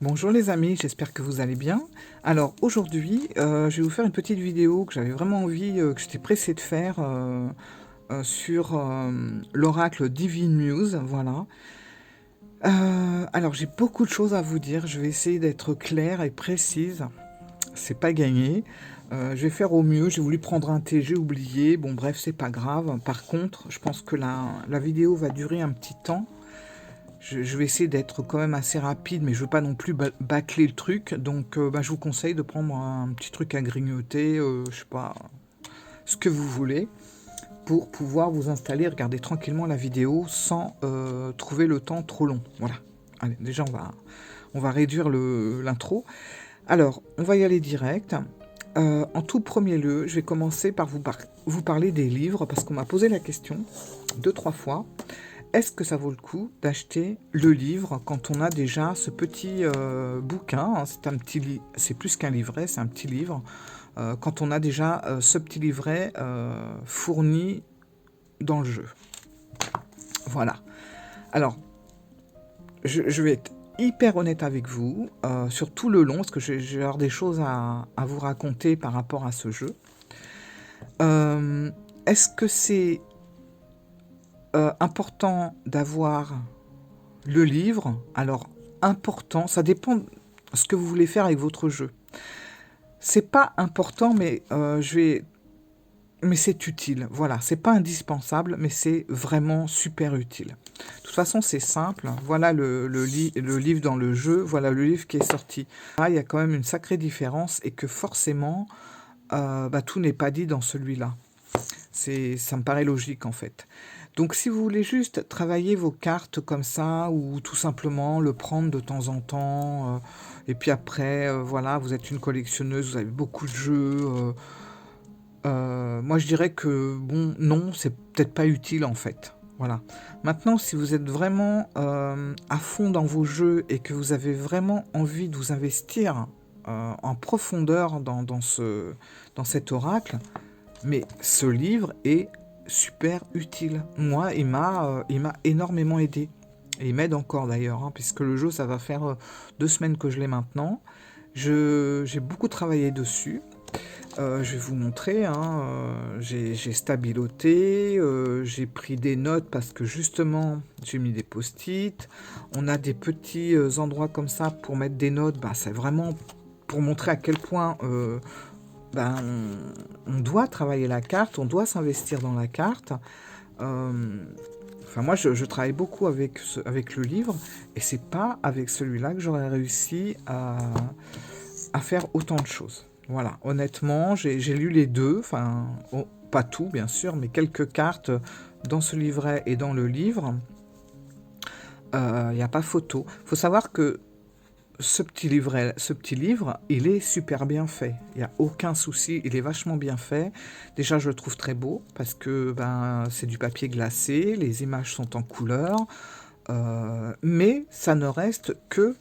Bonjour les amis, j'espère que vous allez bien. Alors aujourd'hui, je vais vous faire une petite vidéo que j'avais vraiment envie, que j'étais pressée de faire sur l'oracle Divine Muse, voilà. Alors j'ai beaucoup de choses à vous dire, je vais essayer d'être claire et précise, c'est pas gagné. Je vais faire au mieux, j'ai voulu prendre un thé, j'ai oublié, bon bref, c'est pas grave. Par contre, je pense que la vidéo va durer un petit temps. Je vais essayer d'être quand même assez rapide, mais je veux pas non plus bâcler le truc. Donc, je vous conseille de prendre un petit truc à grignoter, je sais pas, ce que vous voulez, pour pouvoir vous installer, regarder tranquillement la vidéo sans trouver le temps trop long. Voilà. Allez, déjà, on va réduire l'intro. Alors, on va y aller direct. En tout premier lieu, je vais commencer par vous parler des livres, parce qu'on m'a posé la question 2-3 fois. Est-ce que ça vaut le coup d'acheter le livre quand on a déjà ce petit bouquin, hein, c'est plus qu'un livret, c'est un petit livre, quand on a déjà ce petit livret fourni dans le jeu. Voilà. Alors, je vais être hyper honnête avec vous sur tout le long, parce que j'ai avoir des choses à vous raconter par rapport à ce jeu. Est-ce que c'est important d'avoir le livre? Alors, important, ça dépend de ce que vous voulez faire avec votre jeu. C'est pas important, mais mais c'est utile. Voilà, c'est pas indispensable, mais c'est vraiment super utile. De toute façon, c'est simple. Voilà le livre dans le jeu. Voilà le livre qui est sorti. Là, il y a quand même une sacrée différence et que forcément, tout n'est pas dit dans celui-là. Ça me paraît logique en fait. Donc si vous voulez juste travailler vos cartes comme ça, ou tout simplement le prendre de temps en temps, et puis après, voilà, vous êtes une collectionneuse, vous avez beaucoup de jeux, moi je dirais que, bon, non, c'est peut-être pas utile en fait. Voilà. Maintenant, si vous êtes vraiment à fond dans vos jeux et que vous avez vraiment envie de vous investir en profondeur dans cet oracle, mais ce livre est super utile. Moi, il m'a énormément aidé. Et il m'aide encore d'ailleurs, hein, puisque le jeu, ça va faire 2 semaines que je l'ai maintenant. J'ai beaucoup travaillé dessus. Je vais vous montrer, hein, j'ai stabiloté, j'ai pris des notes parce que justement, j'ai mis des post-it. On a des petits endroits comme ça pour mettre des notes. C'est vraiment pour montrer à quel point ben, on doit travailler la carte, on doit s'investir dans la carte. Enfin, moi, je travaille beaucoup avec le livre, et c'est pas avec celui-là que j'aurais réussi à faire autant de choses. Voilà, honnêtement, j'ai lu les deux, enfin, pas tout, bien sûr, mais quelques cartes dans ce livret et dans le livre. Il n'y a pas photo. Il faut savoir que ce petit livre, il est super bien fait. Il n'y a aucun souci, il est vachement bien fait. Déjà, je le trouve très beau parce que c'est du papier glacé, les images sont en couleur, mais ça ne reste que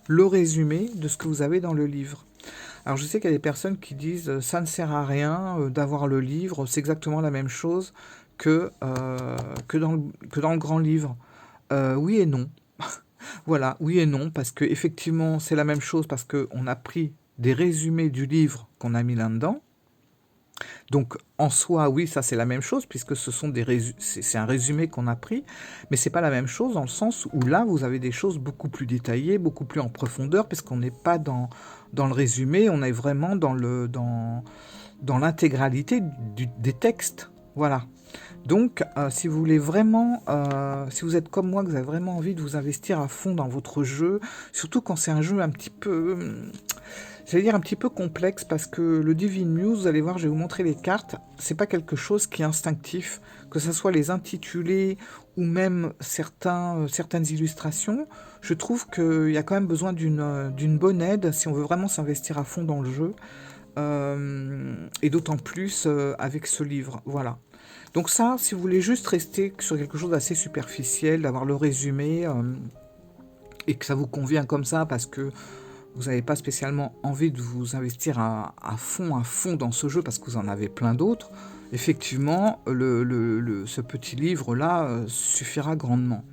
le résumé de ce que vous avez dans le livre. Alors, je sais qu'il y a des personnes qui disent ça ne sert à rien d'avoir le livre, c'est exactement la même chose que dans le grand livre. Oui et non. Voilà, oui et non, parce que effectivement, c'est la même chose parce qu'on a pris des résumés du livre qu'on a mis là-dedans. Donc, en soi, oui, ça c'est la même chose puisque ce sont c'est un résumé qu'on a pris, mais c'est pas la même chose dans le sens où là, vous avez des choses beaucoup plus détaillées, beaucoup plus en profondeur, puisqu'on n'est pas dans le résumé, on est vraiment dans l'intégralité des textes. Voilà. Donc, si vous voulez vraiment, si vous êtes comme moi, que vous avez vraiment envie de vous investir à fond dans votre jeu, surtout quand c'est un jeu un petit peu, j'allais dire un petit peu complexe, parce que le Divine Muse, vous allez voir, je vais vous montrer les cartes, c'est pas quelque chose qui est instinctif, que ce soit les intitulés ou même certaines illustrations. Je trouve qu'il y a quand même besoin d'une bonne aide si on veut vraiment s'investir à fond dans le jeu, et d'autant plus avec ce livre, voilà. Donc ça, si vous voulez juste rester sur quelque chose d'assez superficiel, d'avoir le résumé, et que ça vous convient comme ça parce que vous n'avez pas spécialement envie de vous investir à fond dans ce jeu parce que vous en avez plein d'autres, effectivement, ce petit livre-là suffira grandement.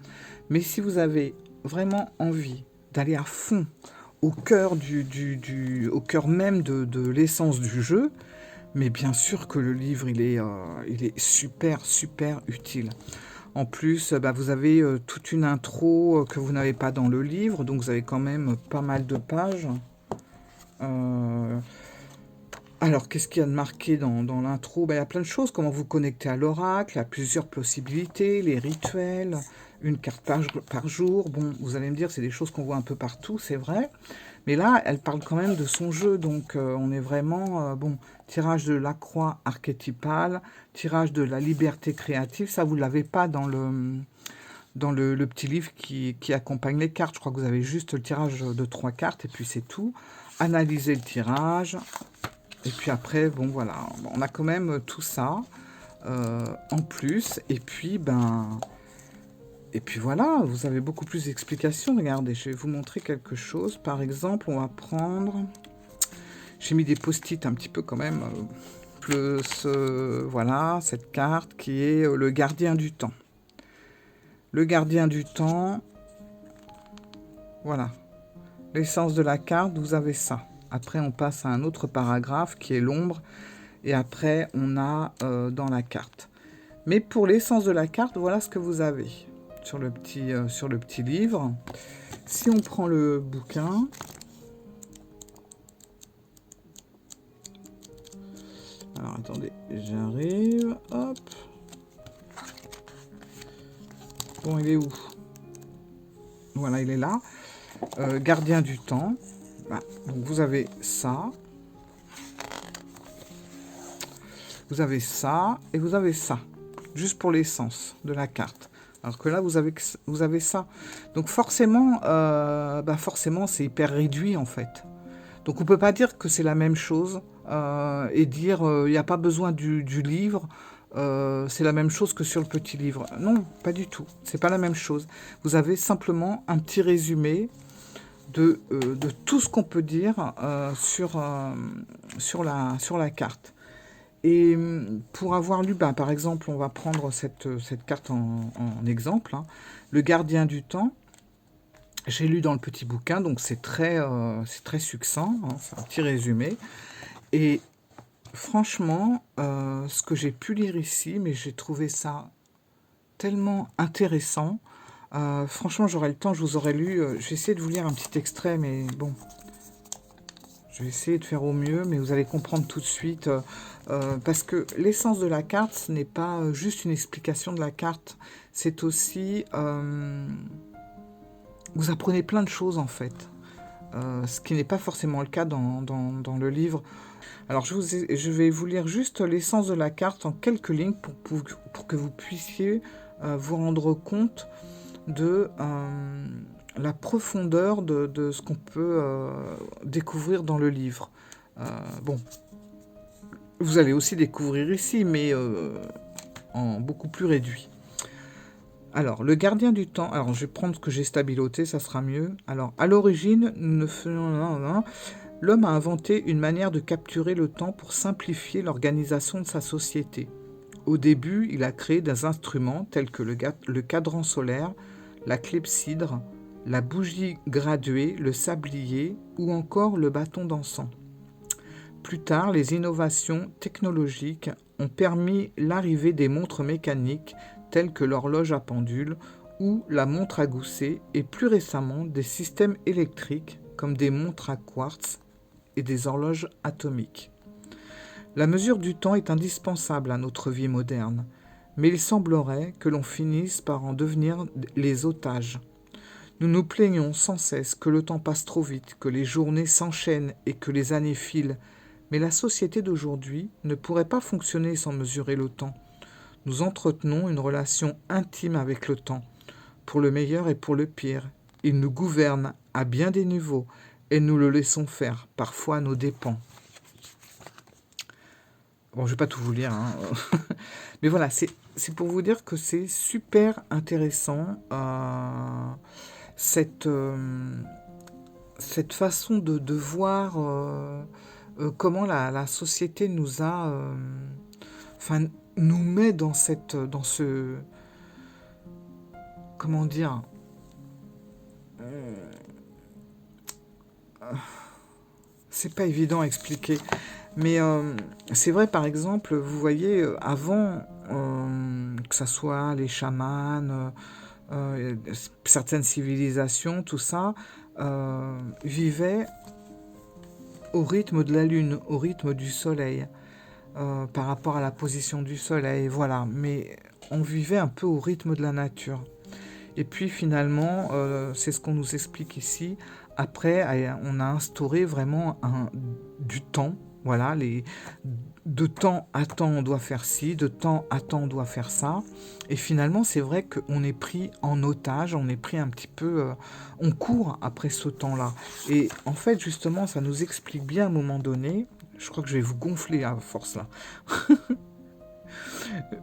Mais si vous avez vraiment envie d'aller à fond au cœur au cœur même de l'essence du jeu, mais bien sûr que le livre, il est super, super utile. En plus, bah, vous avez toute une intro que vous n'avez pas dans le livre, donc vous avez quand même pas mal de pages. Euh, alors, qu'est-ce qu'il y a de marqué dans l'intro? Bah, il y a plein de choses, comment vous connecter à l'oracle, il y a plusieurs possibilités, les rituels, une carte par jour. Bon, vous allez me dire, c'est des choses qu'on voit un peu partout, c'est vrai. Mais là, elle parle quand même de son jeu, donc on est vraiment, bon, tirage de la croix archétypale, tirage de la liberté créative, ça vous ne l'avez pas le petit livre qui accompagne les cartes. Je crois que vous avez juste le tirage de 3 cartes et puis c'est tout. Analysez le tirage. Et puis après, bon voilà, on a quand même tout ça en plus. Et puis voilà, vous avez beaucoup plus d'explications. Regardez, je vais vous montrer quelque chose. Par exemple, on va prendre... J'ai mis des post-it un petit peu quand même. Plus, voilà, cette carte qui est le gardien du temps. Le gardien du temps, voilà. L'essence de la carte, vous avez ça. Après, on passe à un autre paragraphe qui est l'ombre. Et après, on a dans la carte. Mais pour l'essence de la carte, voilà ce que vous avez sur le petit livre. Si on prend le bouquin, alors attendez, j'arrive, hop. Bon, il est où? Voilà, il est là. Gardien du temps. Voilà. Donc vous avez ça. Vous avez ça et vous avez ça. Juste pour l'essence de la carte. Alors que là, vous avez ça. Donc forcément, forcément, c'est hyper réduit en fait. Donc on peut pas dire que c'est la même chose et dire il n'y a pas besoin du livre. C'est la même chose que sur le petit livre. Non, pas du tout. C'est pas la même chose. Vous avez simplement un petit résumé de tout ce qu'on peut dire sur la carte. Et pour avoir lu, par exemple, on va prendre cette carte en exemple, hein, le gardien du temps. J'ai lu dans le petit bouquin, donc c'est très succinct, hein, c'est un petit résumé. Et franchement, ce que j'ai pu lire ici, mais j'ai trouvé ça tellement intéressant. Franchement, j'aurais le temps, je vous aurais lu. Je vais essayer de vous lire un petit extrait, mais bon, je vais essayer de faire au mieux, mais vous allez comprendre tout de suite. Parce que l'essence de la carte, ce n'est pas juste une explication de la carte, c'est aussi... vous apprenez plein de choses en fait, ce qui n'est pas forcément le cas dans le livre. Alors je vais vous lire juste l'essence de la carte en quelques lignes pour que vous puissiez vous rendre compte de la profondeur de ce qu'on peut découvrir dans le livre. Bon, vous allez aussi découvrir ici, mais en beaucoup plus réduit. Alors, le gardien du temps. Alors, je vais prendre ce que j'ai stabiloté, ça sera mieux. Alors, à l'origine, l'homme a inventé une manière de capturer le temps pour simplifier l'organisation de sa société. Au début, il a créé des instruments tels que le cadran solaire, la clepsydre, la bougie graduée, le sablier ou encore le bâton d'encens. Plus tard, les innovations technologiques ont permis l'arrivée des montres mécaniques telles que l'horloge à pendule ou la montre à gousset et plus récemment des systèmes électriques comme des montres à quartz et des horloges atomiques. La mesure du temps est indispensable à notre vie moderne, mais il semblerait que l'on finisse par en devenir les otages. Nous nous plaignons sans cesse que le temps passe trop vite, que les journées s'enchaînent et que les années filent, mais la société d'aujourd'hui ne pourrait pas fonctionner sans mesurer le temps. Nous entretenons une relation intime avec le temps, pour le meilleur et pour le pire. Il nous gouverne à bien des niveaux et nous le laissons faire, parfois à nos dépens. Bon, je ne vais pas tout vous lire, hein. Mais voilà, c'est pour vous dire que c'est super intéressant, cette façon de voir comment la société nous a... Enfin, nous met dans ce... Comment dire c'est pas évident à expliquer. Mais c'est vrai, par exemple, vous voyez, avant, que ça soit les chamans, certaines civilisations, tout ça, vivaient au rythme de la lune, au rythme du soleil, par rapport à la position du soleil, voilà. Mais on vivait un peu au rythme de la nature. Et puis finalement, c'est ce qu'on nous explique ici. Après, on a instauré vraiment du temps. Voilà, de temps à temps, on doit faire ci, de temps à temps, on doit faire ça. Et finalement, c'est vrai qu'on est pris en otage, on est pris un petit peu... on court après ce temps-là. Et en fait, justement, ça nous explique bien à un moment donné... Je crois que je vais vous gonfler à force là.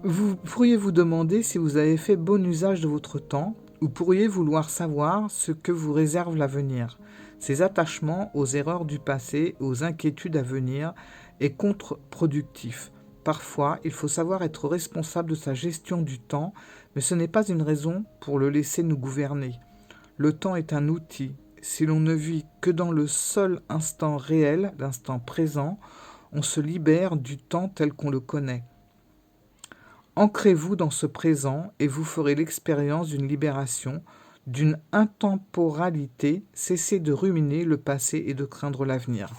Vous pourriez vous demander si vous avez fait bon usage de votre temps, ou pourriez vouloir savoir ce que vous réserve l'avenir. Ces attachements aux erreurs du passé, aux inquiétudes à venir, est contre-productif. Parfois, il faut savoir être responsable de sa gestion du temps, mais ce n'est pas une raison pour le laisser nous gouverner. Le temps est un outil. Si l'on ne vit que dans le seul instant réel, l'instant présent, on se libère du temps tel qu'on le connaît. Ancrez-vous dans ce présent et vous ferez l'expérience d'une libération, d'une intemporalité. Cessez de ruminer le passé et de craindre l'avenir.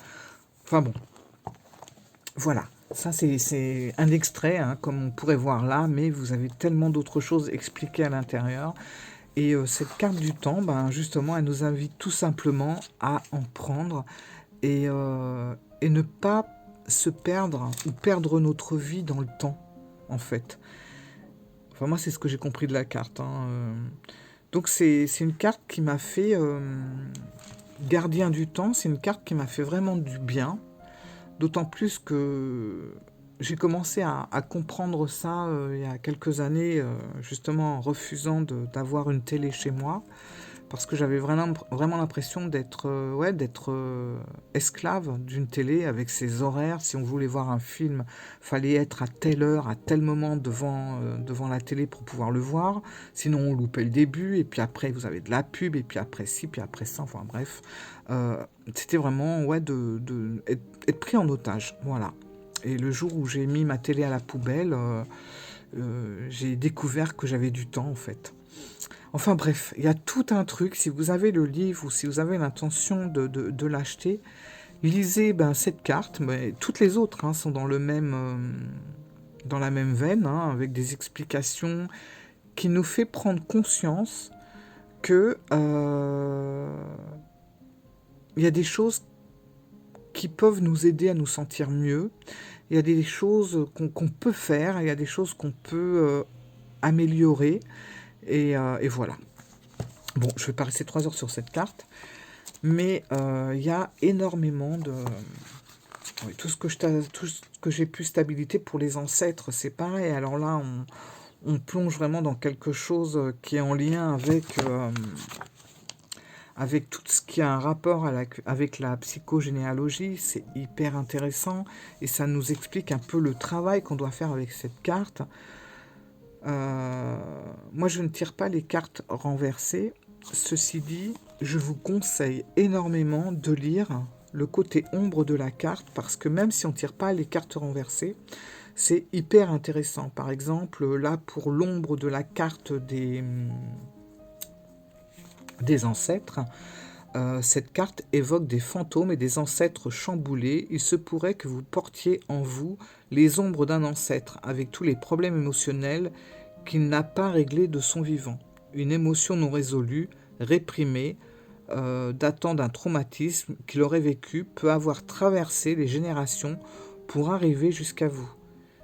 Enfin bon, voilà. Ça, c'est un extrait, hein, comme on pourrait voir là, mais vous avez tellement d'autres choses expliquées à l'intérieur. Et cette carte du temps, ben, justement, elle nous invite tout simplement à en prendre et ne pas se perdre ou perdre notre vie dans le temps, en fait. Enfin, moi, c'est ce que j'ai compris de la carte, hein. Donc, c'est une carte qui m'a fait... gardien du temps, c'est une carte qui m'a fait vraiment du bien. D'autant plus que j'ai commencé à comprendre ça il y a quelques années, justement en refusant d'avoir une télé chez moi. Parce que j'avais vraiment l'impression d'être esclave d'une télé avec ses horaires. Si on voulait voir un film, fallait être à telle heure, à tel moment devant la télé pour pouvoir le voir. Sinon, on loupait le début, et puis après, vous avez de la pub, et puis après ci, puis après ça, enfin bref. C'était vraiment être pris en otage, voilà. Et le jour où j'ai mis ma télé à la poubelle, j'ai découvert que j'avais du temps, en fait. Enfin bref, il y a tout un truc. Si vous avez le livre ou si vous avez l'intention de l'acheter, lisez cette carte. Mais toutes les autres, hein, sont dans dans la même veine, hein, avec des explications qui nous fait prendre conscience que il y a des choses qui peuvent nous aider à nous sentir mieux. Il y a des choses qu'on peut faire, il y a des choses qu'on peut améliorer. Et voilà. Bon, je vais pas rester 3 heures sur cette carte, mais il y a énormément de... Oui, tout ce que j'ai pu stabilité pour les ancêtres, c'est pareil. Alors là, on plonge vraiment dans quelque chose qui est en lien avec tout ce qui a un rapport avec la psychogénéalogie. C'est hyper intéressant et ça nous explique un peu le travail qu'on doit faire avec cette carte. Moi, je ne tire pas les cartes renversées. Ceci dit, je vous conseille énormément de lire le côté ombre de la carte parce que même si on ne tire pas les cartes renversées, c'est hyper intéressant. Par exemple, là, pour l'ombre de la carte des ancêtres, cette carte évoque des fantômes et des ancêtres chamboulés. Il se pourrait que vous portiez en vous les ombres d'un ancêtre, avec tous les problèmes émotionnels qu'il n'a pas réglés de son vivant. Une émotion non résolue, réprimée, datant d'un traumatisme qu'il aurait vécu, peut avoir traversé les générations pour arriver jusqu'à vous.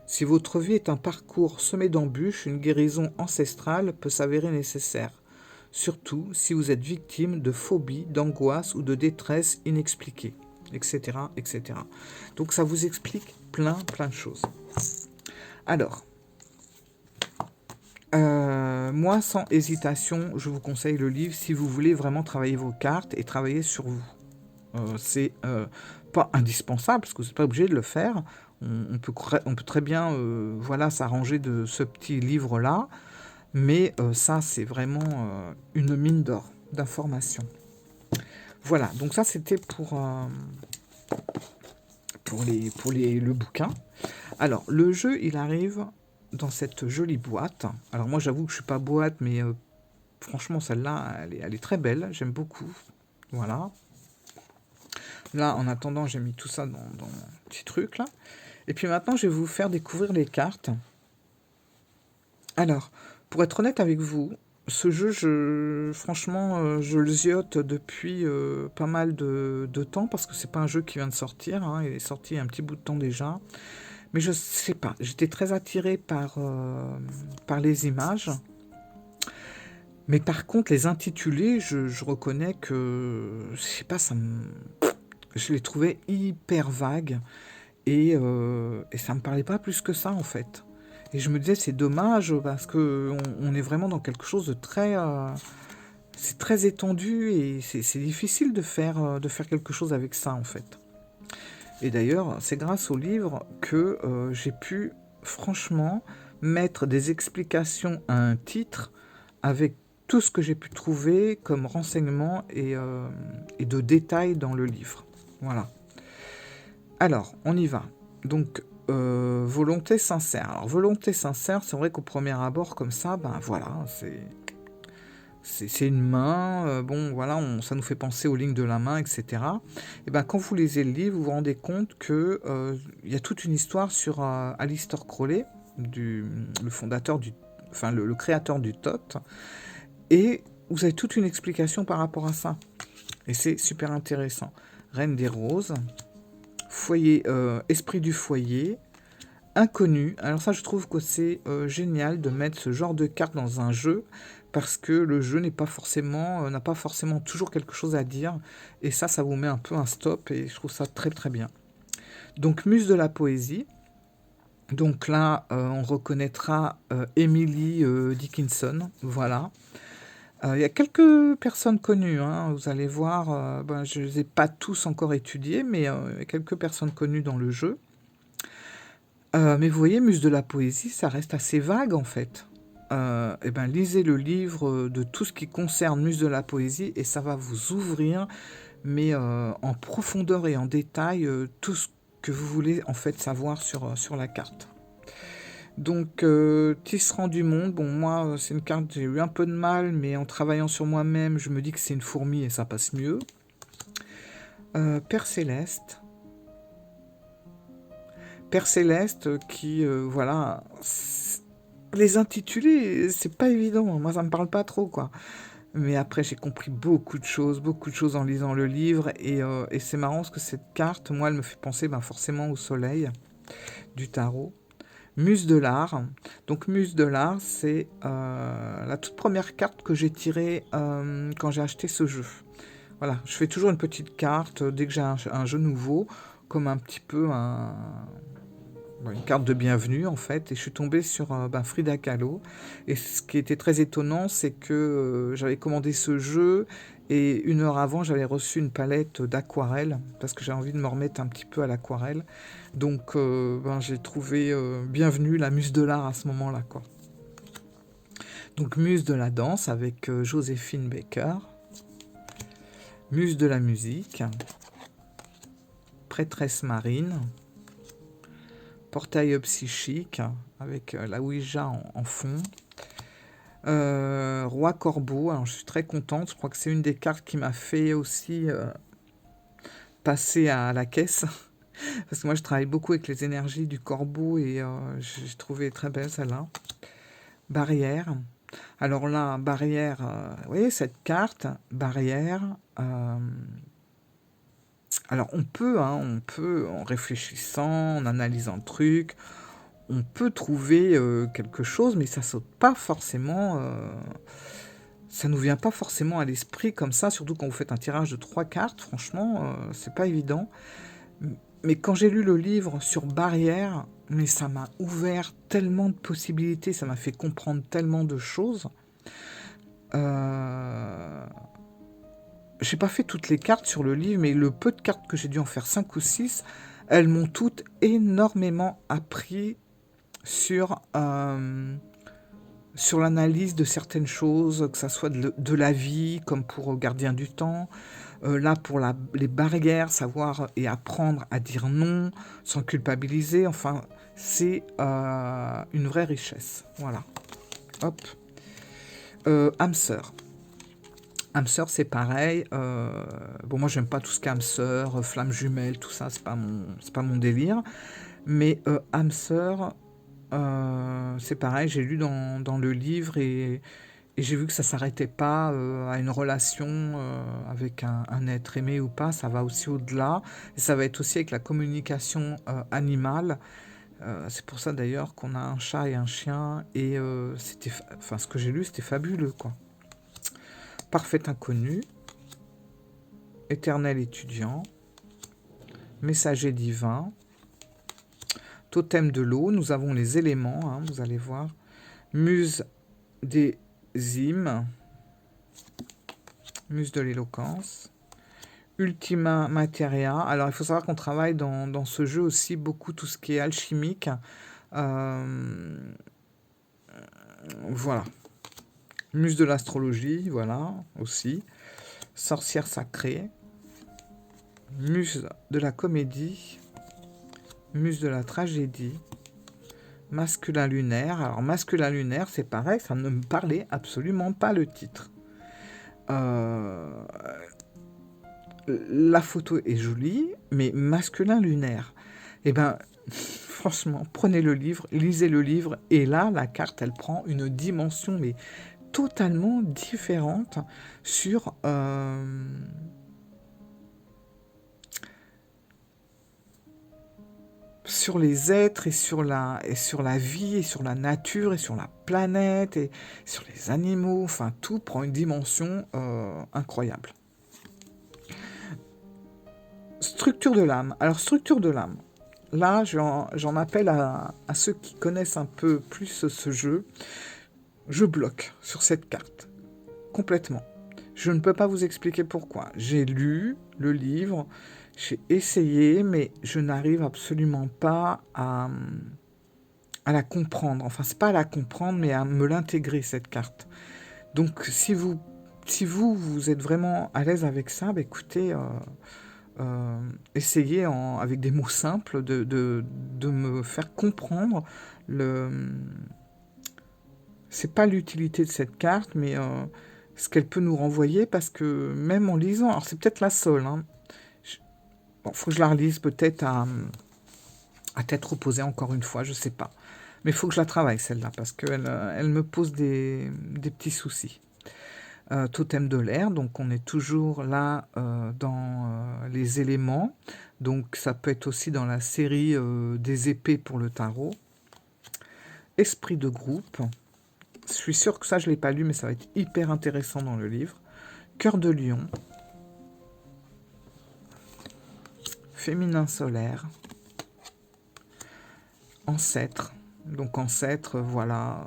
Si votre vie est un parcours semé d'embûches, une guérison ancestrale peut s'avérer nécessaire. Surtout si vous êtes victime de phobies, d'angoisse ou de détresse inexpliquée, etc., etc. Donc ça vous explique plein de choses. Alors, moi, sans hésitation, je vous conseille le livre si vous voulez vraiment travailler vos cartes et travailler sur vous. C'est pas indispensable, parce que vous n'êtes pas obligé de le faire. On peut très bien s'arranger de ce petit livre-là. Mais ça, c'est vraiment une mine d'or d'informations. Voilà, donc ça c'était le bouquin. Alors, le jeu, il arrive dans cette jolie boîte. Alors moi, j'avoue que je suis pas boîte, mais franchement, celle-là, elle est très belle. J'aime beaucoup. Voilà. Là, en attendant, j'ai mis tout ça dans mon petit truc, là. Et puis maintenant, je vais vous faire découvrir les cartes. Alors, pour être honnête avec vous, ce jeu, franchement, je le ziote depuis pas mal de temps, parce que c'est pas un jeu qui vient de sortir, hein. Il est sorti il y a un petit bout de temps déjà. Mais je sais pas, j'étais très attiré par les images. Mais par contre, les intitulés, je reconnais que, je sais pas, je les trouvais hyper vagues et ça me parlait pas plus que ça en fait. Et je me disais, c'est dommage parce que on est vraiment dans quelque chose de c'est très étendu et c'est difficile de faire quelque chose avec ça en fait. Et d'ailleurs, c'est grâce au livre que j'ai pu franchement mettre des explications à un titre avec tout ce que j'ai pu trouver comme renseignements et de détails dans le livre. Voilà. Alors, on y va. Donc, volonté sincère. Alors, volonté sincère, c'est vrai qu'au premier abord, comme ça, ben voilà, c'est une main, bon voilà, ça nous fait penser aux lignes de la main, etc. Et ben quand vous lisez le livre, vous vous rendez compte que il y a toute une histoire sur Aleister Crowley, le fondateur enfin le créateur du Thoth, et vous avez toute une explication par rapport à ça. Et c'est super intéressant. Reine des roses, foyer, esprit du foyer, inconnu. Alors ça, je trouve que c'est génial de mettre ce genre de carte dans un jeu parce que le jeu n'a pas forcément toujours quelque chose à dire. Et ça vous met un peu un stop et je trouve ça très très bien. Donc, muse de la poésie. Donc là, on reconnaîtra Emily Dickinson. Voilà. Il y a quelques personnes connues, hein, vous allez voir. Je ne les ai pas tous encore étudiés, mais il y a quelques personnes connues dans le jeu. Mais vous voyez, muse de la poésie, ça reste assez vague en fait. Eh ben, lisez le livre de tout ce qui concerne muse de la poésie et ça va vous ouvrir, mais en profondeur et en détail, tout ce que vous voulez en fait savoir sur la carte. Donc, Tisserand du monde, bon moi c'est une carte, j'ai eu un peu de mal, mais en travaillant sur moi-même, je me dis que c'est une fourmi et ça passe mieux. Père Céleste. Père Céleste qui, voilà, les intitulés, c'est pas évident. Moi, ça me parle pas trop, quoi. Mais après, j'ai compris beaucoup de choses en lisant le livre. Et c'est marrant parce que cette carte, moi, elle me fait penser forcément au soleil du tarot. Muse de l'art. Donc, Muse de l'art, c'est la toute première carte que j'ai tirée quand j'ai acheté ce jeu. Voilà, je fais toujours une petite carte dès que j'ai un jeu nouveau, comme un petit peu une carte de bienvenue en fait, et je suis tombé sur Frida Kahlo. Et ce qui était très étonnant, c'est que j'avais commandé ce jeu et une heure avant, j'avais reçu une palette d'aquarelle parce que j'ai envie de me remettre un petit peu à l'aquarelle. Donc, j'ai trouvé bienvenue la muse de l'art à ce moment-là, quoi. Donc, muse de la danse avec Joséphine Baker, muse de la musique, prêtresse marine, portail psychique avec la Ouija en fond. Roi Corbeau, alors je suis très contente, je crois que c'est une des cartes qui m'a fait aussi passer à la caisse. Parce que moi je travaille beaucoup avec les énergies du corbeau et j'ai trouvé très belle celle-là. Barrière. Alors là, barrière, vous voyez cette carte, barrière. Alors on peut, en réfléchissant, en analysant le truc, on peut trouver quelque chose, mais ça saute pas forcément. Ça nous vient pas forcément à l'esprit comme ça, surtout quand vous faites un tirage de 3 cartes. Franchement, c'est pas évident. Mais quand j'ai lu le livre sur barrière, mais ça m'a ouvert tellement de possibilités, ça m'a fait comprendre tellement de choses. J'ai pas fait toutes les cartes sur le livre, mais le peu de cartes que j'ai dû en faire 5 ou 6, elles m'ont toutes énormément appris sur l'analyse de certaines choses, que ça soit de la vie, comme pour Gardien du Temps, Là, pour les barrières, savoir et apprendre à dire non sans culpabiliser. Enfin, c'est une vraie richesse. Voilà. Hop. Âme sœur. Âme sœur, c'est pareil. Bon, moi, j'aime pas tout ce qu'âme sœur, flamme jumelle, tout ça, c'est pas mon délire. Mais âme sœur, c'est pareil, j'ai lu dans le livre et j'ai vu que ça s'arrêtait pas à une relation avec un être aimé ou pas, ça va aussi au-delà. Et ça va être aussi avec la communication animale. C'est pour ça d'ailleurs qu'on a un chat et un chien. Et enfin, ce que j'ai lu, c'était fabuleux, quoi. Parfait inconnu, éternel étudiant, messager divin, totem de l'eau, nous avons les éléments, hein, vous allez voir, muse des hymnes, muse de l'éloquence, ultima materia. Alors il faut savoir qu'on travaille dans ce jeu aussi beaucoup tout ce qui est alchimique. Voilà. Muse de l'astrologie, voilà, aussi. Sorcière sacrée. Muse de la comédie. Muse de la tragédie. Masculin lunaire. Alors, masculin lunaire, c'est pareil, ça ne me parlait absolument pas le titre. La photo est jolie, mais masculin lunaire. Eh ben, franchement, prenez le livre, lisez le livre, et là, la carte, elle prend une dimension, mais totalement différente sur les êtres et sur la vie et sur la nature et sur la planète et sur les animaux. Enfin, tout prend une dimension incroyable. Structure de l'âme. Alors, structure de l'âme. Là, j'en appelle à ceux qui connaissent un peu plus ce jeu. Je bloque sur cette carte. Complètement. Je ne peux pas vous expliquer pourquoi. J'ai lu le livre, j'ai essayé, mais je n'arrive absolument pas à la comprendre. Enfin, c'est pas à la comprendre, mais à me l'intégrer, cette carte. Donc, si vous êtes vraiment à l'aise avec ça, bah, écoutez, essayez avec des mots simples de me faire comprendre c'est pas l'utilité de cette carte, mais ce qu'elle peut nous renvoyer, parce que même en lisant, alors c'est peut-être la seule, hein, bon, faut que je la relise peut-être à tête reposée encore une fois, je sais pas. Mais il faut que je la travaille celle-là, parce qu'elle elle me pose des petits soucis. Totem de l'air, donc on est toujours là dans les éléments, donc ça peut être aussi dans la série des épées pour le tarot. Esprit de groupe, je suis sûr que ça je l'ai pas lu, mais ça va être hyper intéressant dans le livre. Cœur de lion, féminin solaire, ancêtre, donc ancêtre, voilà,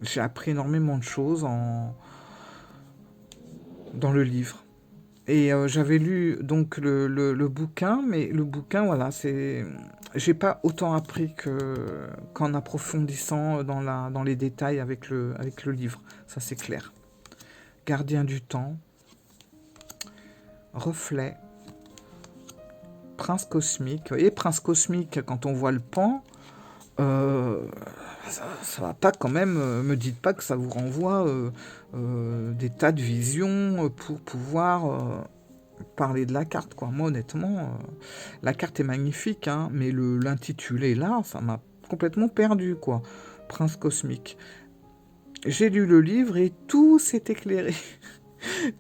j'ai appris énormément de choses dans le livre. Et j'avais lu donc le bouquin, mais le bouquin, voilà, j'ai pas autant appris qu'en approfondissant dans les détails avec le livre, ça c'est clair. Gardien du temps, reflet, prince cosmique. Vous voyez, prince cosmique, quand on voit le pan, ça va pas quand même, me dites pas que ça vous renvoie des tas de visions pour pouvoir parler de la carte, quoi. Moi, honnêtement, la carte est magnifique, hein, mais l'intitulé, là, ça m'a complètement perdu, quoi. Prince cosmique. J'ai lu le livre et tout s'est éclairé.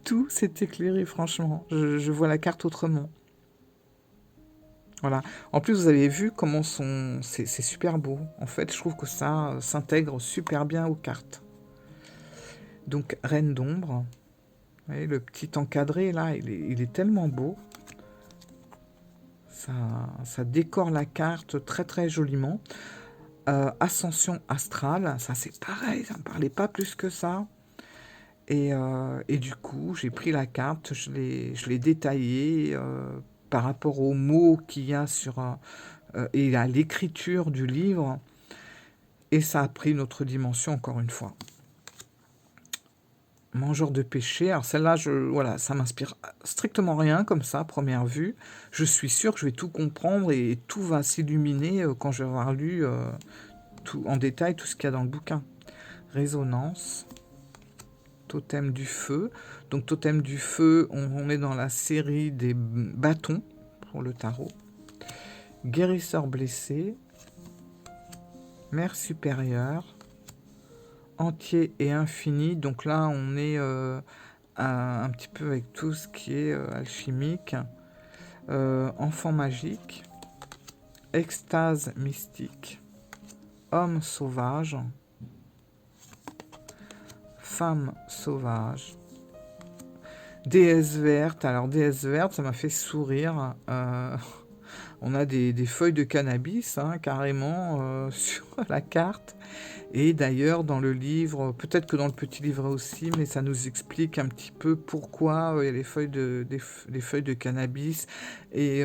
Tout s'est éclairé, franchement. Je vois la carte autrement. Voilà. En plus, vous avez vu comment c'est super beau. En fait, je trouve que ça s'intègre super bien aux cartes. Donc, Reine d'ombre. Vous voyez, le petit encadré, là, il est tellement beau. Ça décore la carte très, très joliment. Ascension astrale, ça c'est pareil, ça ne me parlait pas plus que ça. Et du coup, j'ai pris la carte, je l'ai détaillée par rapport aux mots qu'il y a et à l'écriture du livre. Et ça a pris une autre dimension encore une fois. Mangeur de péché. Alors celle-là, voilà, ça m'inspire strictement rien comme ça, à première vue. Je suis sûr que je vais tout comprendre et tout va s'illuminer quand je vais avoir lu tout, en détail tout ce qu'il y a dans le bouquin. Résonance. Totem du feu. Donc totem du feu, on est dans la série des bâtons pour le tarot. Guérisseur blessé. Mère supérieure. Entier et infini. Donc là, on est un petit peu avec tout ce qui est alchimique. Enfant magique. Extase mystique. Homme sauvage. Femme sauvage. Déesse verte. Alors, déesse verte, ça m'a fait sourire. On a des feuilles de cannabis, hein, carrément, sur la carte. Et d'ailleurs, dans le livre, peut-être que dans le petit livret aussi, mais ça nous explique un petit peu pourquoi il y a les feuilles les feuilles de cannabis. Et,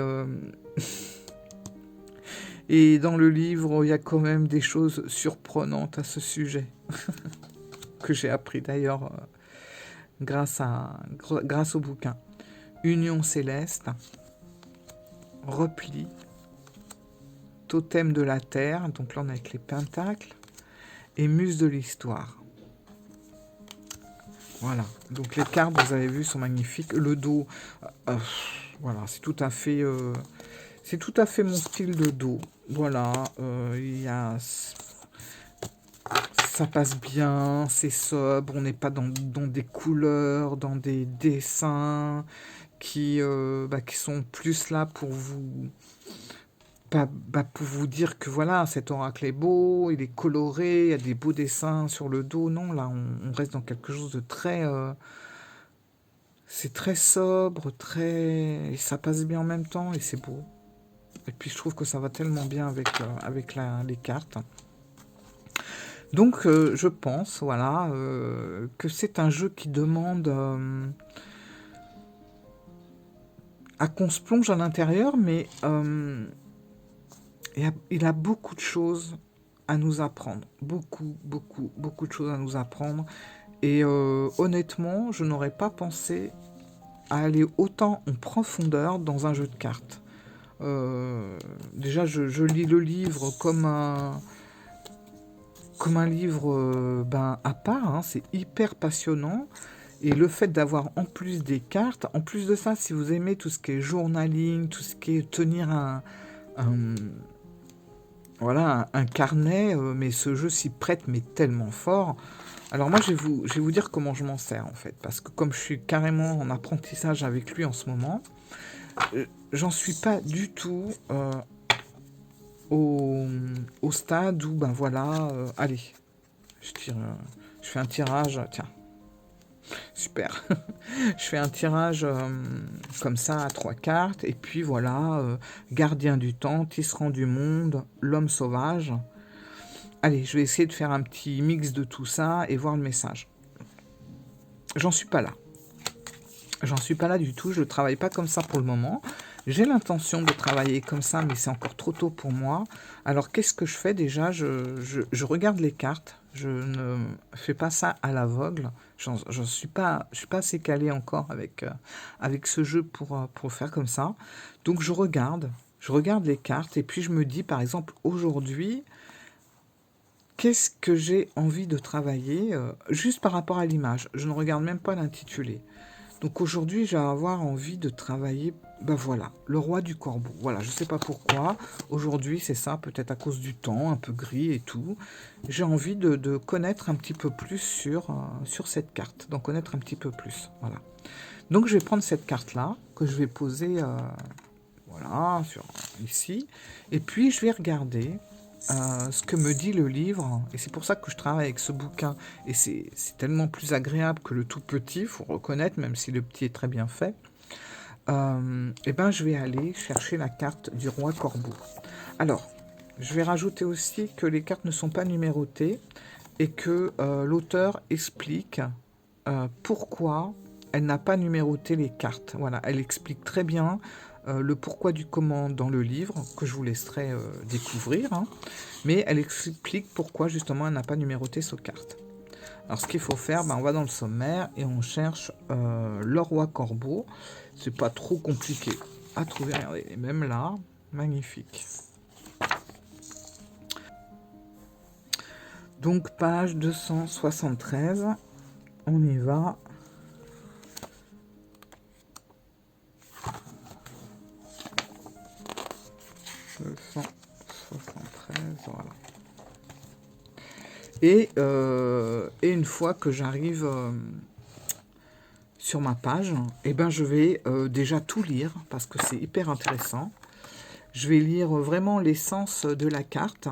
et dans le livre, il y a quand même des choses surprenantes à ce sujet, que j'ai appris d'ailleurs grâce au bouquin. Union céleste, repli, totem de la terre, donc là on est avec les pentacles, et muse de l'histoire. Voilà, donc les cartes, vous avez vu, sont magnifiques. Le dos, voilà, c'est tout à fait mon style de dos. Voilà, ça passe bien, c'est sobre, on n'est pas dans des couleurs, dans des dessins qui sont plus là pour vous pour vous dire que voilà, cet oracle est beau, il est coloré, il y a des beaux dessins sur le dos. Non, là, on reste dans quelque chose de très... c'est très sobre, et ça passe bien en même temps, et c'est beau. Et puis, je trouve que ça va tellement bien avec les cartes. Donc, je pense, voilà, que c'est un jeu qui demande à qu'on se plonge à l'intérieur, mais... il a beaucoup de choses à nous apprendre. Beaucoup, beaucoup, beaucoup de choses à nous apprendre. Et honnêtement, je n'aurais pas pensé à aller autant en profondeur dans un jeu de cartes. Déjà, je lis le livre comme un livre à part. Hein, c'est hyper passionnant. Et le fait d'avoir en plus des cartes, en plus de ça, si vous aimez tout ce qui est journaling, tout ce qui est tenir voilà, un carnet, mais ce jeu s'y prête, mais tellement fort. Alors moi, je vais vous dire comment je m'en sers, en fait. Parce que comme je suis carrément en apprentissage avec lui en ce moment, j'en suis pas du tout au stade où, ben voilà, allez, je fais un tirage, tiens, super. Je fais un tirage comme ça à 3 cartes, et puis voilà, gardien du temps, tisserand du monde, l'homme sauvage. Allez, je vais essayer de faire un petit mix de tout ça et voir le message. J'en suis pas là. J'en suis pas là du tout, je ne travaille pas comme ça pour le moment. J'ai l'intention de travailler comme ça, mais c'est encore trop tôt pour moi. Alors, qu'est-ce que je fais déjà ? Je regarde les cartes. Je ne fais pas ça à l'aveugle. Je suis pas assez calé encore avec ce jeu pour faire comme ça. Donc, je regarde les cartes et puis je me dis, par exemple, aujourd'hui, qu'est-ce que j'ai envie de travailler juste par rapport à l'image. Je ne regarde même pas l'intitulé. Donc aujourd'hui, je vais avoir envie de travailler, ben voilà, le roi du corbeau. Voilà, je ne sais pas pourquoi. Aujourd'hui, c'est ça, peut-être à cause du temps, un peu gris et tout. J'ai envie de connaître un petit peu plus sur cette carte, d'en connaître un petit peu plus. Voilà. Donc je vais prendre cette carte-là, que je vais poser voilà, ici. Et puis je vais regarder ce que me dit le livre, et c'est pour ça que je travaille avec ce bouquin, et c'est tellement plus agréable que le tout petit, il faut reconnaître, même si le petit est très bien fait. Et ben je vais aller chercher la carte du roi corbeau. Alors, je vais rajouter aussi que les cartes ne sont pas numérotées, et que l'auteur explique pourquoi elle n'a pas numéroté les cartes. Voilà, elle explique très bien le pourquoi du comment dans le livre, que je vous laisserai découvrir, hein. Mais elle explique pourquoi justement elle n'a pas numéroté ses cartes. Alors, ce qu'il faut faire, ben, on va dans le sommaire et on cherche le roi corbeau. C'est pas trop compliqué à trouver. Regardez, et même là, magnifique. Donc, page 273. On y va. « 273, voilà. Et une fois que j'arrive sur ma page, eh ben, je vais déjà tout lire, parce que c'est hyper intéressant. Je vais lire vraiment l'essence de la carte.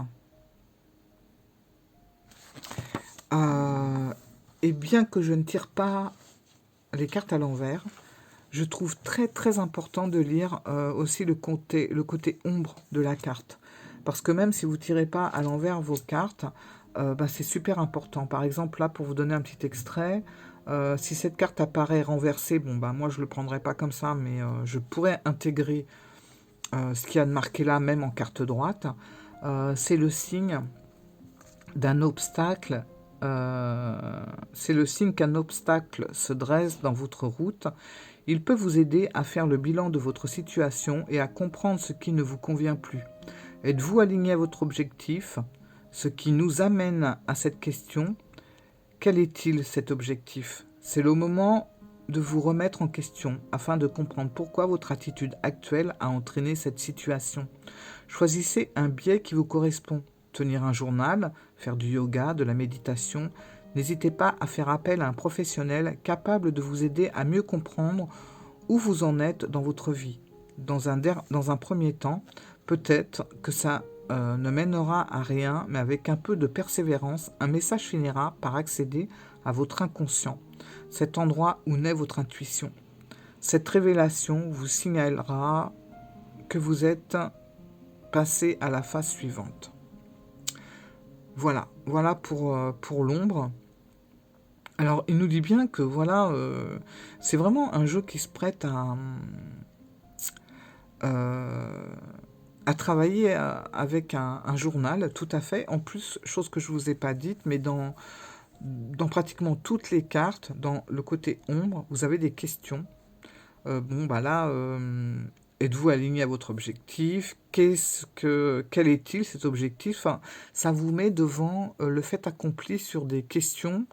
Et bien que je ne tire pas les cartes à l'envers, je trouve très très important de lire aussi le côté ombre de la carte. Parce que même si vous ne tirez pas à l'envers vos cartes, bah, c'est super important. Par exemple, là, pour vous donner un petit extrait, si cette carte apparaît renversée, bon, bah, moi je ne le prendrai pas comme ça, mais je pourrais intégrer ce qu'il y a de marqué là, même en carte droite. C'est le signe d'un obstacle. C'est le signe qu'un obstacle se dresse dans votre route. Il peut vous aider à faire le bilan de votre situation et à comprendre ce qui ne vous convient plus. Êtes-vous aligné à votre objectif? Ce qui nous amène à cette question, quel est-il cet objectif? C'est le moment de vous remettre en question afin de comprendre pourquoi votre attitude actuelle a entraîné cette situation. Choisissez un biais qui vous correspond. Tenir un journal, faire du yoga, de la méditation. N'hésitez pas à faire appel à un professionnel capable de vous aider à mieux comprendre où vous en êtes dans votre vie. Dans un premier temps, peut-être que ça ne mènera à rien, mais avec un peu de persévérance, un message finira par accéder à votre inconscient, cet endroit où naît votre intuition. Cette révélation vous signalera que vous êtes passé à la phase suivante. Voilà pour l'ombre. Alors, il nous dit bien que voilà, c'est vraiment un jeu qui se prête à travailler avec un journal, tout à fait. En plus, chose que je ne vous ai pas dite, mais dans pratiquement toutes les cartes, dans le côté ombre, vous avez des questions. Bon, bah là, êtes-vous aligné à votre objectif? Quel est-il cet objectif? Enfin, ça vous met devant le fait accompli sur des questions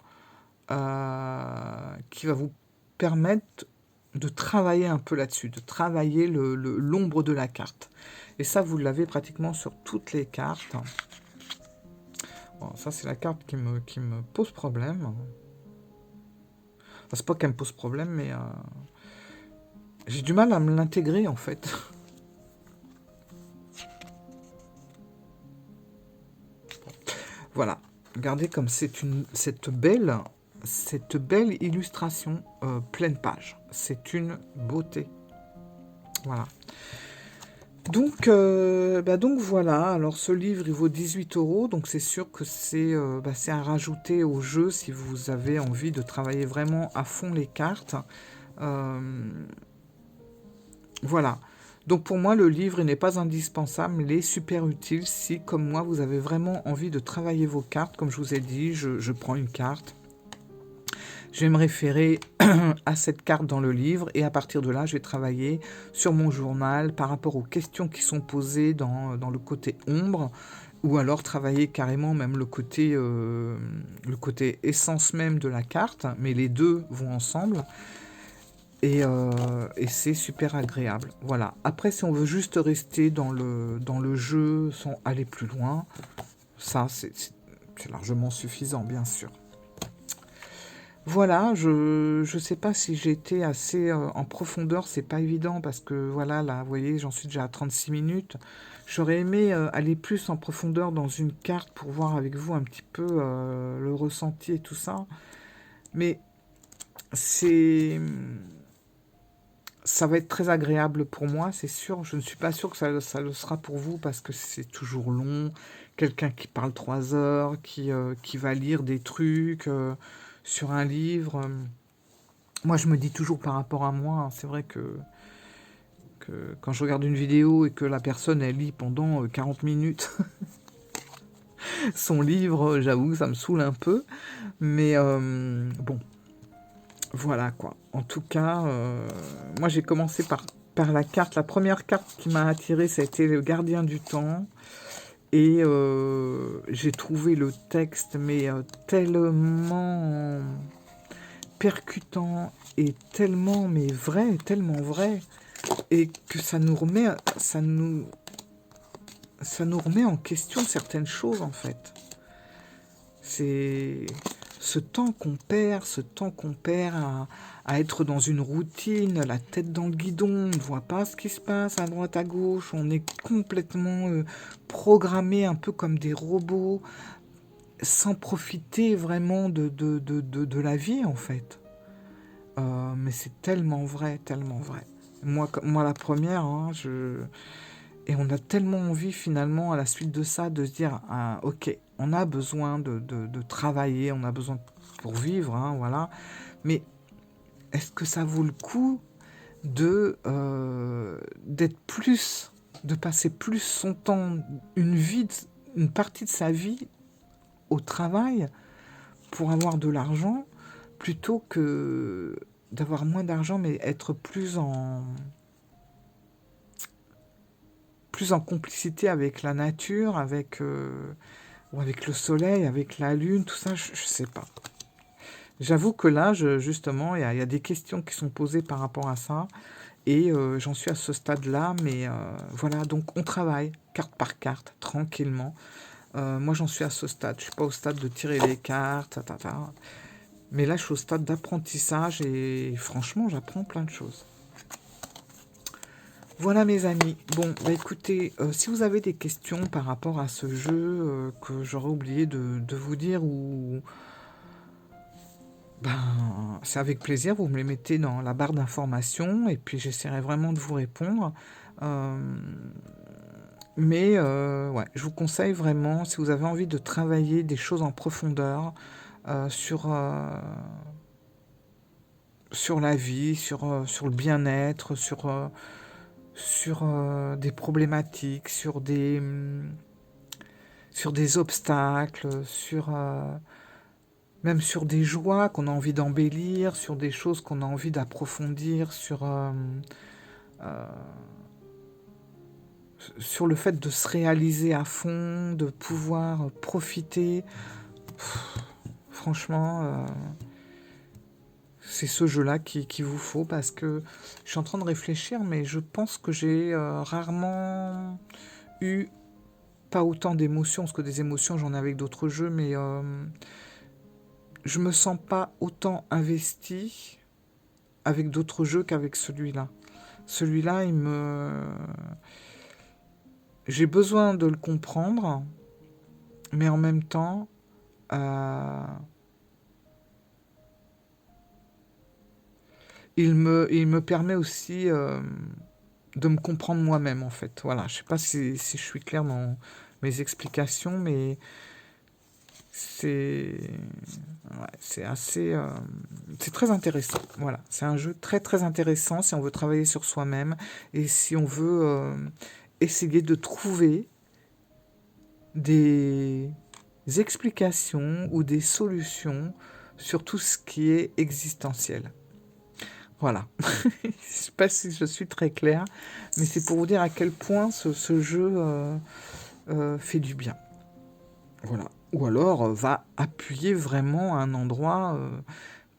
qui va vous permettre de travailler un peu là-dessus, de travailler l'ombre de la carte. Et ça, vous l'avez pratiquement sur toutes les cartes. Bon, ça, c'est la carte qui me pose problème. Enfin, c'est pas qu'elle me pose problème, mais j'ai du mal à me l'intégrer, en fait. Voilà. Regardez comme cette belle illustration pleine page. C'est une beauté. Voilà. Donc voilà. Alors ce livre, il vaut 18 €. Donc c'est sûr que c'est à rajouter au jeu si vous avez envie de travailler vraiment à fond les cartes. Voilà. Donc pour moi, le livre il n'est pas indispensable, mais il est super utile si, comme moi, vous avez vraiment envie de travailler vos cartes. Comme je vous ai dit, je prends une carte. Je vais me référer à cette carte dans le livre et à partir de là, je vais travailler sur mon journal par rapport aux questions qui sont posées dans le côté ombre ou alors travailler carrément même le côté essence même de la carte, mais les deux vont ensemble. Et c'est super agréable. Voilà. Après, si on veut juste rester dans le jeu sans aller plus loin, ça, c'est largement suffisant, bien sûr. Voilà, je sais pas si j'ai été assez en profondeur, c'est pas évident parce que voilà, là, vous voyez, j'en suis déjà à 36 minutes. J'aurais aimé aller plus en profondeur dans une carte pour voir avec vous un petit peu le ressenti et tout ça. Mais ça va être très agréable pour moi, c'est sûr. Je ne suis pas sûr que ça le sera pour vous parce que c'est toujours long. Quelqu'un qui parle 3 heures, qui va lire des trucs sur un livre. Moi, je me dis toujours par rapport à moi, hein, c'est vrai que quand je regarde une vidéo et que la personne, elle lit pendant 40 minutes, son livre, j'avoue que ça me saoule un peu. Mais bon, voilà quoi. En tout cas, moi j'ai commencé par la carte. La première carte qui m'a attirée, ça a été le gardien du temps. Et j'ai trouvé le texte, mais tellement percutant et tellement, mais vrai, tellement vrai. Et que ça nous remet en question certaines choses en fait. C'est ce temps qu'on perd à être dans une routine, la tête dans le guidon, on ne voit pas ce qui se passe à droite à gauche, on est complètement programmé un peu comme des robots, sans profiter vraiment de la vie en fait. Mais c'est tellement vrai, tellement vrai. Moi la première, hein, et on a tellement envie finalement à la suite de ça de se dire ah, ok, on a besoin de travailler, on a besoin pour vivre, hein, voilà. Mais est-ce que ça vaut le coup d'être plus, de passer plus son temps, une partie de sa vie au travail pour avoir de l'argent plutôt que d'avoir moins d'argent mais être plus en complicité avec la nature, ou avec le soleil, avec la lune, tout ça, je sais pas. J'avoue que là, justement, il y a des questions qui sont posées par rapport à ça, et j'en suis à ce stade-là, mais voilà, donc on travaille, carte par carte, tranquillement. Moi, j'en suis à ce stade, je suis pas au stade de tirer les cartes, mais là, je suis au stade d'apprentissage, et franchement, j'apprends plein de choses. Voilà mes amis. Bon, bah écoutez, si vous avez des questions par rapport à ce jeu que j'aurais oublié de vous dire, ou ben c'est avec plaisir, vous me les mettez dans la barre d'informations et puis j'essaierai vraiment de vous répondre. Euh, mais ouais, je vous conseille vraiment, si vous avez envie de travailler des choses en profondeur sur la vie, sur le bien-être, sur des problématiques, sur des obstacles, même sur des joies qu'on a envie d'embellir, sur des choses qu'on a envie d'approfondir, euh, sur le fait de se réaliser à fond, de pouvoir profiter. Franchement, c'est ce jeu-là qu'il vous faut parce que je suis en train de réfléchir, mais je pense que j'ai rarement eu pas autant d'émotions, parce que des émotions j'en ai avec d'autres jeux, mais je me sens pas autant investi avec d'autres jeux qu'avec celui-là. Celui-là, j'ai besoin de le comprendre, mais en même temps, euh, il me permet aussi de me comprendre moi-même, en fait. Voilà, je sais pas si je suis clair dans mes explications, mais c'est ouais, c'est assez... c'est très intéressant. Voilà, c'est un jeu très très intéressant si on veut travailler sur soi-même et si on veut essayer de trouver des explications ou des solutions sur tout ce qui est existentiel. Voilà. Je ne sais pas si je suis très claire, mais c'est pour vous dire à quel point ce jeu fait du bien. Voilà. Ou alors va appuyer vraiment à un endroit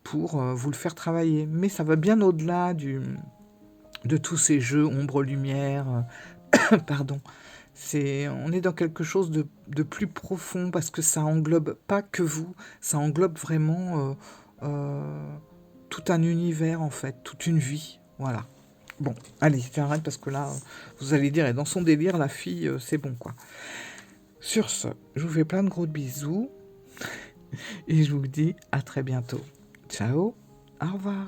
pour vous le faire travailler. Mais ça va bien au-delà de tous ces jeux ombre-lumière. Pardon. On est dans quelque chose de plus profond parce que ça englobe pas que vous, ça englobe vraiment tout un univers en fait, toute une vie. Voilà. Bon, allez, j'arrête parce que là, vous allez dire, et dans son délire, la fille, c'est bon quoi. Sur ce, je vous fais plein de gros bisous et je vous dis à très bientôt. Ciao, au revoir.